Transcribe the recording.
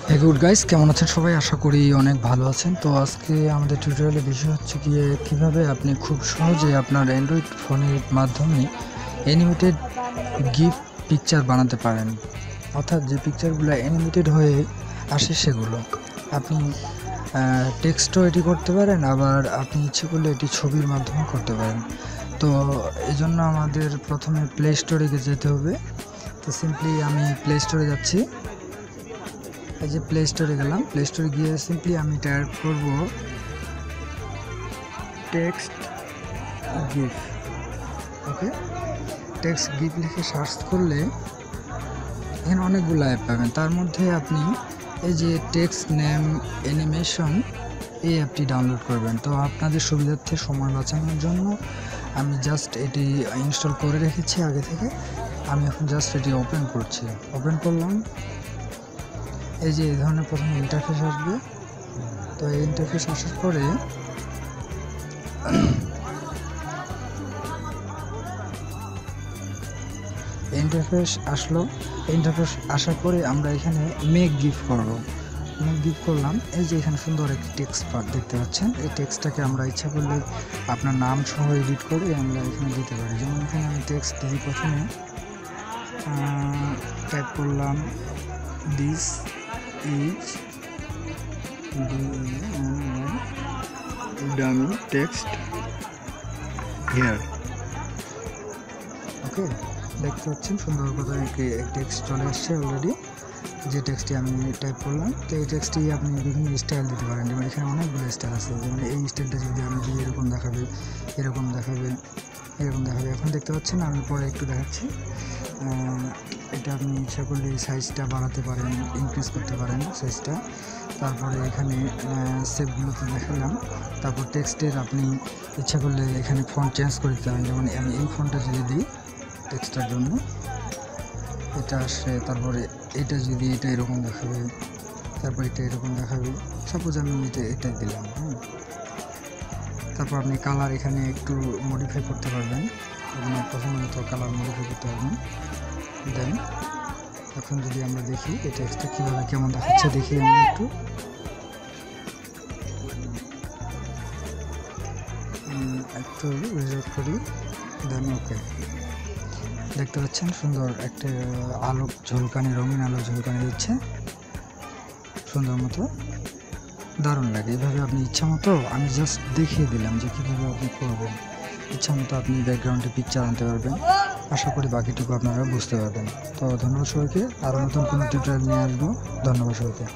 হে good guys, কেমন আছেন সবাই? আশা করি অনেক ভালো আছেন। তো আজকে আমাদের টিউটোরিয়ালের বিষয় হচ্ছে গিয়ে কীভাবে আপনি খুব সহজে আপনার অ্যান্ড্রয়েড ফোনের মাধ্যমে অ্যানিমেটেড গিফ পিকচার বানাতে পারেন। অর্থাৎ যে পিকচারগুলো অ্যানিমেটেড হয়ে আসে সেগুলো আপনি টেক্সটও এটি করতে পারেন, আবার আপনি ইচ্ছে করলে এটি ছবির মাধ্যমে করতে পারেন। তো এই জন্য আমাদের প্রথমে প্লে স্টোরে যেতে হবে। তো সিম্পলি আমি প্লে স্টোরে যাচ্ছি। এই যে প্লে স্টোরে গেলাম, প্লে স্টোরে গিয়ে সিম্পলি আমি টাইপ করব টেক্সট গিফ। ওকে, টেক্সট গিফ লিখে সার্চ করলে এখানে অনেকগুলো অ্যাপ পাবেন। তার মধ্যে আপনি এই যে টেক্সট নেম অ্যানিমেশন এই অ্যাপটি ডাউনলোড করবেন। তো আপনাদের সুবিধার্থে সময় বাঁচানোর জন্য আমি জাস্ট এটি ইনস্টল করে রেখেছি আগে থেকে। আমি এখন জাস্ট এটি ওপেন করছি। ওপেন করলাম, এই যে এই ধরনের প্রথমে ইন্টারফেস আসবে। তো এই ইন্টারফেস আসার পরে ইন্টারফেস আসলো। ইন্টারফেস আসার পরে আমরা এখানে মেক গিফ করব। মেক গিফ করলাম। এই যে এখানে সুন্দর একটি টেক্সট পার্ট দেখতে পাচ্ছেন। এই টেক্সটটাকে আমরা ইচ্ছা করলে আপনার নাম সহ এডিট করে আমরা এখানে দিতে পারি। যেমন এখানে আমি টেক্সট দিই, প্রথমে টাইপ করলাম this is dummy text here. Okay, দেখতে পাচ্ছেন সুন্দর কথা টেক্সট চলে আসছে অলরেডি, যে টেক্সটটি আমি টাইপ করলাম। তো এই টেক্সটটি আপনি বিভিন্ন স্টাইল দিতে পারেন। যেমন এখানে অনেকগুলো স্টাইল আছে। যেমন এই স্টাইলটা যদি আমি দিই, এরকম দেখাবে, এরকম দেখাবে, এরকম দেখাবে। এখন দেখতে পাচ্ছেন, আমি পরে একটু দেখাচ্ছি। এটা আপনি ইচ্ছা করলে সাইজটা বাড়াতে পারেন, ইনক্রিজ করতে পারেন সাইজটা। তারপরে এখানে সেভগুলোতে দেখালাম। তারপর টেক্সটের আপনি ইচ্ছা করলে এখানে ফন্ট চেঞ্জ করে দিতে পারেন। যেমন আমি এই ফন্টটা যদি দিই টেক্সটের জন্য, এটা আসে। তারপরে এটা যদি এটা এরকম দেখাবে, তারপর এটা এরকম দেখাবে। সাপোজ আমি এটা দিলাম। তারপর আপনি কালার এখানে একটু মডিফাই করতে পারবেন, আপনার পছন্দ মতো কালার মডিফাই করতে পারবেন। দেন এখন যদি আমরা দেখি এই টেক্সটটা কীভাবে কেমন দেখাচ্ছে, দেখি আমরা একটু রিজেক্ট করি। দেন ওকে, দেখতে পাচ্ছেন সুন্দর একটা আলোক ঝলকানি, রঙিন আলো ঝলকানি দিচ্ছে সুন্দর মতো, দারুণ লাগে। এইভাবে আপনি ইচ্ছা মতো, আমি জাস্ট দেখিয়ে দিলাম যে কীভাবে আপনি করবেন। ইচ্ছা মতো আপনি ব্যাকগ্রাউন্ডে পিকচার আনতে পারবেন। আশা করি বাকিটুকু আপনারা বুঝতে পারবেন। তো ধন্যবাদ সবাইকে। আরও নতুন কোনো টিউটোরিয়াল নিয়ে আসবো। ধন্যবাদ সবাইকে।